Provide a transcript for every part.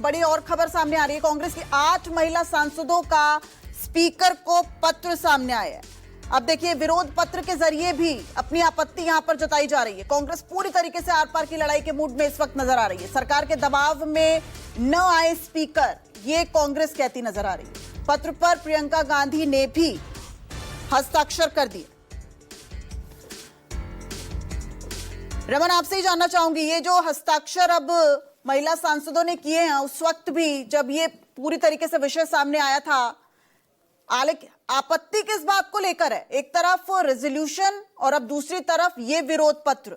बड़ी और खबर सामने आ रही है। कांग्रेस की 8 महिला सांसदों का स्पीकर को पत्र सामने आया है। अब देखिए, विरोध पत्र के जरिए भी अपनी आपत्ति यहां पर जताई जा रही है। कांग्रेस पूरी तरीके से आर पार की लड़ाई के मूड में इस वक्त नजर आ रही है। सरकार के दबाव में न आए स्पीकर, ये कांग्रेस कहती नजर आ रही है। पत्र पर प्रियंका गांधी ने भी हस्ताक्षर कर दिए। रमन, आपसे ही जानना चाहूंगी, ये जो हस्ताक्षर अब महिला सांसदों ने किए हैं, उस वक्त भी जब ये पूरी तरीके से विषय सामने आया था, आपत्ति किस बात को लेकर है? एक तरफ रेजोल्यूशन और अब दूसरी तरफ ये विरोध पत्र।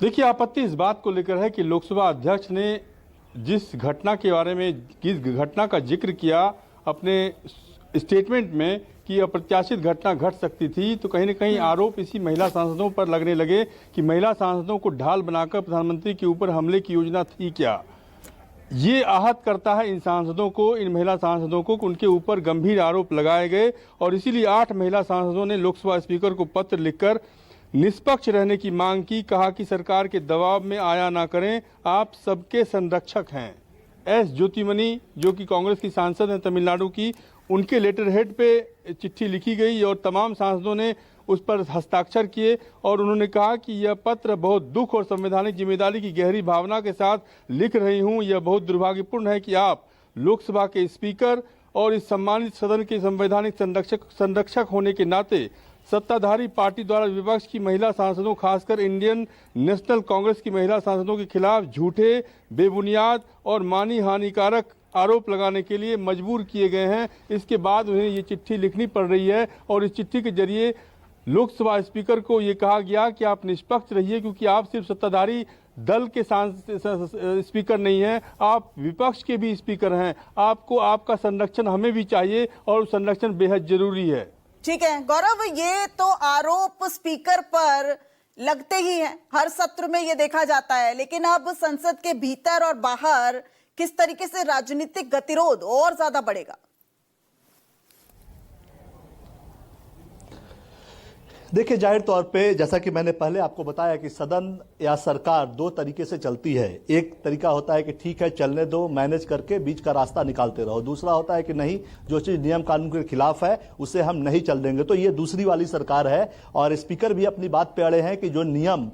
देखिए, आपत्ति इस बात को लेकर है कि लोकसभा अध्यक्ष ने जिस घटना के बारे में, जिस घटना का जिक्र किया अपने स्टेटमेंट में कि अप्रत्याशित घटना घट सकती थी, तो कहीं न कहीं आरोप इसी महिला सांसदों पर लगने लगे कि महिला सांसदों को ढाल बनाकर प्रधानमंत्री के ऊपर हमले की योजना थी क्या। ये आहत करता है इन सांसदों को, इन महिला सांसदों को, उनके ऊपर गंभीर आरोप लगाए गए और इसीलिए 8 महिला सांसदों ने लोकसभा स्पीकर को पत्र लिखकर निष्पक्ष रहने की मांग की। कहा कि सरकार के दबाव में आया ना करें, आप सबके संरक्षक हैं। एस ज्योतिमणि, जो कि कांग्रेस की सांसद हैं तमिलनाडु की, उनके लेटर हेड पे चिट्ठी लिखी गई और तमाम सांसदों ने उस पर हस्ताक्षर किए और उन्होंने कहा कि यह पत्र बहुत दुख और संवैधानिक जिम्मेदारी की गहरी भावना के साथ लिख रही हूं। यह बहुत दुर्भाग्यपूर्ण है कि आप लोकसभा के स्पीकर और इस सम्मानित सदन के संवैधानिक संरक्षक होने के नाते सत्ताधारी पार्टी द्वारा विपक्ष की महिला सांसदों, खासकर इंडियन नेशनल कांग्रेस की महिला सांसदों के खिलाफ झूठे, बेबुनियाद और मानी हानिकारक आरोप लगाने के लिए मजबूर किए गए हैं। इसके बाद उन्हें ये चिट्ठी लिखनी पड़ रही है और इस चिट्ठी के जरिए लोकसभा स्पीकर को ये कहा गया कि आप निष्पक्ष रहिए, क्योंकि आप सिर्फ सत्ताधारी दल के स्पीकर नहीं हैं, आप विपक्ष के भी स्पीकर हैं। आपको आपका संरक्षण हमें भी चाहिए और संरक्षण बेहद जरूरी है। ठीक है गौरव, ये तो आरोप स्पीकर पर लगते ही हैं, हर सत्र में ये देखा जाता है, लेकिन अब संसद के भीतर और बाहर किस तरीके से राजनीतिक गतिरोध और ज्यादा बढ़ेगा? देखिए, जाहिर तौर पे जैसा कि मैंने पहले आपको बताया कि सदन या सरकार 2 तरीके से चलती है। एक तरीका होता है कि ठीक है, चलने दो, मैनेज करके बीच का रास्ता निकालते रहो। दूसरा होता है कि नहीं, जो चीज नियम कानून के खिलाफ है उसे हम नहीं चल देंगे। तो ये दूसरी वाली सरकार है और स्पीकर भी अपनी बात पे अड़े हैं कि जो नियम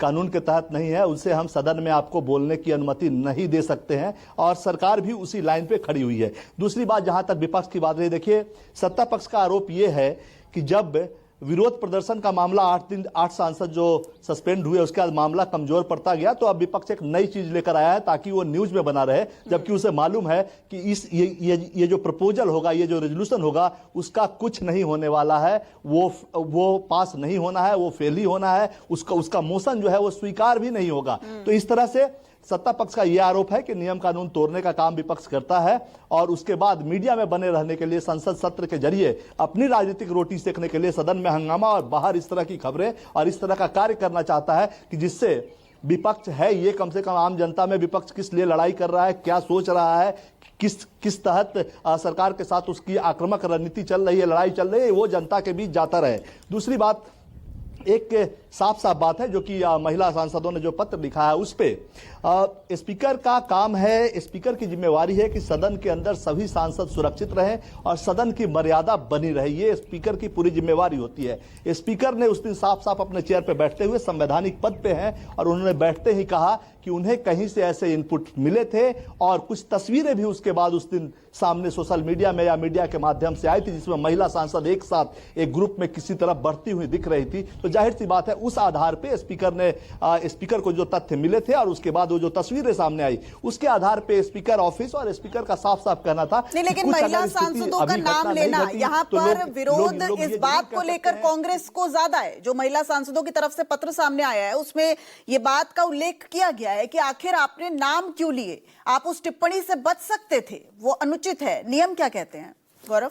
कानून के तहत नहीं है उसे हम सदन में आपको बोलने की अनुमति नहीं दे सकते हैं और सरकार भी उसी लाइन पे खड़ी हुई है। दूसरी बात, जहां तक विपक्ष की बात रही, देखिए सत्ता पक्ष का आरोप यह है कि जब विरोध प्रदर्शन का मामला 8 सांसद जो सस्पेंड हुए उसके बाद मामला कमजोर पड़ता गया, तो अब विपक्ष एक नई चीज लेकर आया है ताकि वो न्यूज में बना रहे, जबकि उसे मालूम है कि ये जो प्रपोजल होगा, ये जो रेजोल्यूशन होगा, उसका कुछ नहीं होने वाला है। वो पास नहीं होना है, वो फेल ही होना है, उसका मोशन जो है वो स्वीकार भी नहीं होगा। तो इस तरह से सत्ता पक्ष का यह आरोप है कि नियम कानून तोड़ने का काम विपक्ष करता है और उसके बाद मीडिया में बने रहने के लिए, संसद सत्र के जरिए अपनी राजनीतिक रोटी सेकने के लिए सदन में हंगामा और बाहर इस तरह की खबरें और इस तरह का कार्य करना चाहता है कि जिससे विपक्ष है ये कम से कम आम जनता में विपक्ष किस लिए लड़ाई कर रहा है, क्या सोच रहा है, किस तहत सरकार के साथ उसकी आक्रामक रणनीति चल रही है, लड़ाई चल रही है, वो जनता के बीच जाता रहे। दूसरी बात, एक साफ साफ बात है जो कि महिला सांसदों ने जो पत्र लिखा है उस पे स्पीकर का काम है, स्पीकर की जिम्मेवारी है कि सदन के अंदर सभी सांसद सुरक्षित रहें और सदन की मर्यादा बनी रहे, ये स्पीकर की पूरी जिम्मेवारी होती है। स्पीकर ने उस दिन साफ साफ अपने चेयर पे बैठते हुए, संवैधानिक पद पे हैं और उन्होंने बैठते ही कहा कि उन्हें कहीं से ऐसे इनपुट मिले थे और कुछ तस्वीरें भी उसके बाद उस दिन सामने सोशल मीडिया में या मीडिया के माध्यम से आई थी, जिसमें महिला सांसद एक साथ एक ग्रुप में किसी तरफ बढ़ती हुई दिख रही थी। तो जाहिर सी बात है उस आधार पे स्पीकर को जो तथ्य मिले थे और उसके बाद वो जो तस्वीरें सामने आई, उसके आधार पे स्पीकर ऑफिस और स्पीकर का साफ साफ कहना था। नहीं, लेकिन महिला सांसदों का नाम लेना, यहाँ पर विरोध इस बात को लेकर कांग्रेस को ज्यादा है। जो महिला सांसदों की तरफ से पत्र सामने आया है उसमें ये बात का उल्लेख किया गया है कि आखिर आपने नाम क्यों लिए, आप उस टिप्पणी से बच सकते थे, वो अनुचित है। नियम क्या कहते हैं गौरव?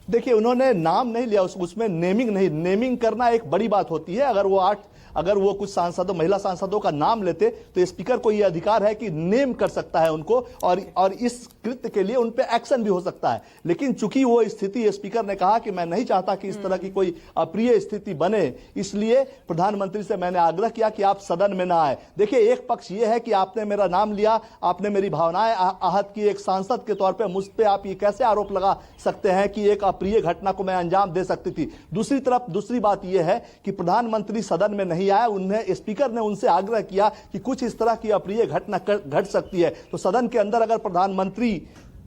देखिए, उन्होंने नाम नहीं लिया, उसमें नेमिंग नहीं, नेमिंग करना एक बड़ी बात होती है। अगर वो कुछ सांसदों, महिला सांसदों का नाम लेते तो स्पीकर को यह अधिकार है कि नेम कर सकता है उनको, और इस कृत्य के लिए उन पे एक्शन भी हो सकता है। लेकिन चूंकि वो स्थिति, स्पीकर ने कहा कि मैं नहीं चाहता कि इस तरह की कोई अप्रिय स्थिति बने, इसलिए प्रधानमंत्री से मैंने आग्रह किया कि आप सदन में ना आए। देखिए, एक पक्ष ये है कि आपने मेरा नाम लिया, आपने मेरी भावनाएं आहत की, एक सांसद के तौर पर मुझ पर आप ये कैसे आरोप लगा सकते हैं कि एक अप्रिय घटना को मैं अंजाम दे सकती थी। दूसरी तरफ दूसरी बात यह है कि प्रधानमंत्री सदन में नहीं आया, उन्हें, स्पीकर ने उनसे आग्रह किया कि कुछ इस तरह की अप्रिय घटना घट सकती है, तो सदन के अंदर अगर प्रधानमंत्री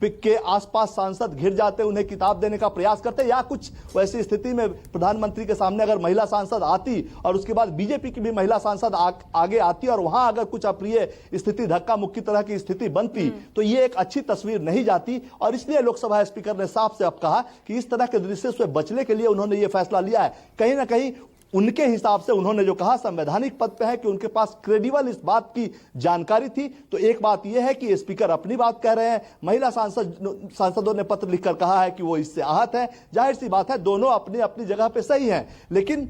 के आसपास सांसद घिर जाते, उन्हें किताब देने का प्रयास करते, या कुछ वैसी स्थिति में प्रधानमंत्री के सामने अगर महिला सांसद आती और उसके बाद बीजेपी की भी महिला सांसद आगे आती और वहां अगर कुछ अप्रिय स्थिति, धक्का मुक्की तरह की स्थिति बनती, तो ये एक अच्छी तस्वीर नहीं जाती। और इसलिए लोकसभा स्पीकर ने साफ से अब कहा कि इस तरह के दृश्य से बचने के लिए उन्होंने ये फैसला लिया है। कहीं ना कहीं उनके हिसाब से उन्होंने जो कहा, संवैधानिक पद पे है कि उनके पास क्रेडिबल इस बात की जानकारी थी। तो एक बात यह है कि स्पीकर अपनी बात कह रहे हैं, महिला सांसदों ने पत्र लिखकर कहा है कि वो इससे आहत है। जाहिर सी बात है, दोनों अपनी अपनी जगह पे सही हैं, लेकिन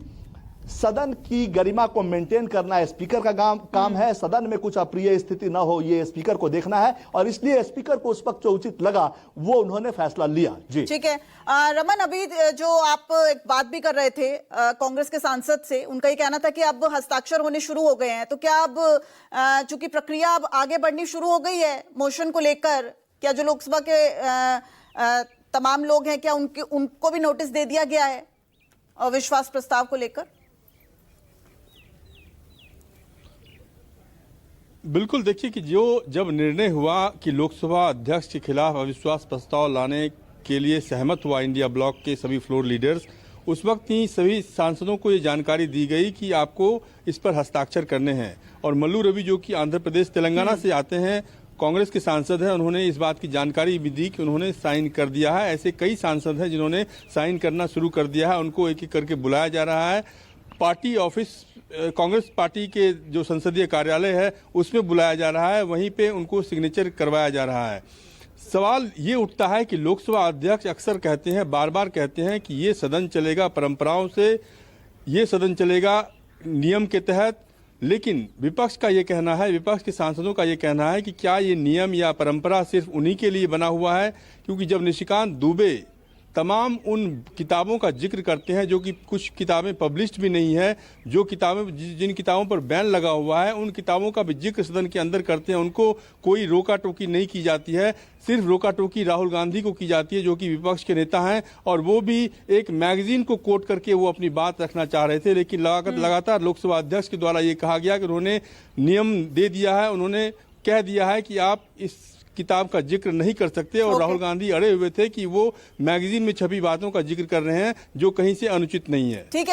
सदन की गरिमा को मेंटेन करना स्पीकर का काम है। सदन में कुछ अप्रिय स्थिति न हो, ये स्पीकर को देखना है, और इसलिए स्पीकर को उस वक्त जो उचित लगा वो उन्होंने फैसला लिया। जी ठीक है। रमन, अभी जो आप एक बात भी कर रहे थे कांग्रेस के सांसद से, उनका ये कहना था कि अब हस्ताक्षर होने शुरू हो गए हैं, तो क्या अब चूंकि प्रक्रिया अब आगे बढ़नी शुरू हो गई है मोशन को लेकर, क्या जो लोकसभा के तमाम लोग हैं, क्या उनको भी नोटिस दे दिया गया है अविश्वास प्रस्ताव को लेकर? बिल्कुल, देखिए कि जब निर्णय हुआ कि लोकसभा अध्यक्ष के खिलाफ अविश्वास प्रस्ताव लाने के लिए सहमत हुआ इंडिया ब्लॉक के सभी फ्लोर लीडर्स, उस वक्त ही सभी सांसदों को ये जानकारी दी गई कि आपको इस पर हस्ताक्षर करने हैं। और मल्लू रवि, जो कि आंध्र प्रदेश तेलंगाना से आते हैं, कांग्रेस के सांसद हैं, उन्होंने इस बात की जानकारी भी दी कि उन्होंने साइन कर दिया है। ऐसे कई सांसद हैं जिन्होंने साइन करना शुरू कर दिया है, उनको एक एक करके बुलाया जा रहा है। पार्टी ऑफिस, कांग्रेस पार्टी के जो संसदीय कार्यालय है उसमें बुलाया जा रहा है, वहीं पे उनको सिग्नेचर करवाया जा रहा है। सवाल ये उठता है कि लोकसभा अध्यक्ष अक्सर कहते हैं, बार बार कहते हैं कि ये सदन चलेगा परंपराओं से, ये सदन चलेगा नियम के तहत, लेकिन विपक्ष का ये कहना है, विपक्ष के सांसदों का ये कहना है कि क्या ये नियम या परंपरा सिर्फ उन्हीं के लिए बना हुआ है? क्योंकि जब निशिकांत दुबे तमाम उन किताबों का जिक्र करते हैं जो कि कुछ किताबें पब्लिश्ड भी नहीं है, जो किताबें, जिन किताबों पर बैन लगा हुआ है, उन किताबों का भी जिक्र सदन के अंदर करते हैं, उनको कोई रोका टोकी नहीं की जाती है। सिर्फ रोका टोकी राहुल गांधी को की जाती है, जो कि विपक्ष के नेता हैं, और वो भी एक मैगजीन को कोट करके वो अपनी बात रखना चाह रहे थे। लेकिन लगातार लोकसभा अध्यक्ष के द्वारा ये कहा गया कि उन्होंने नियम दे दिया है, उन्होंने कह दिया है कि आप इस किताब का जिक्र नहीं कर सकते। और राहुल गांधी अड़े हुए थे कि वो मैगजीन में छपी बातों का जिक्र कर रहे हैं जो कहीं से अनुचित नहीं है। ठीक है।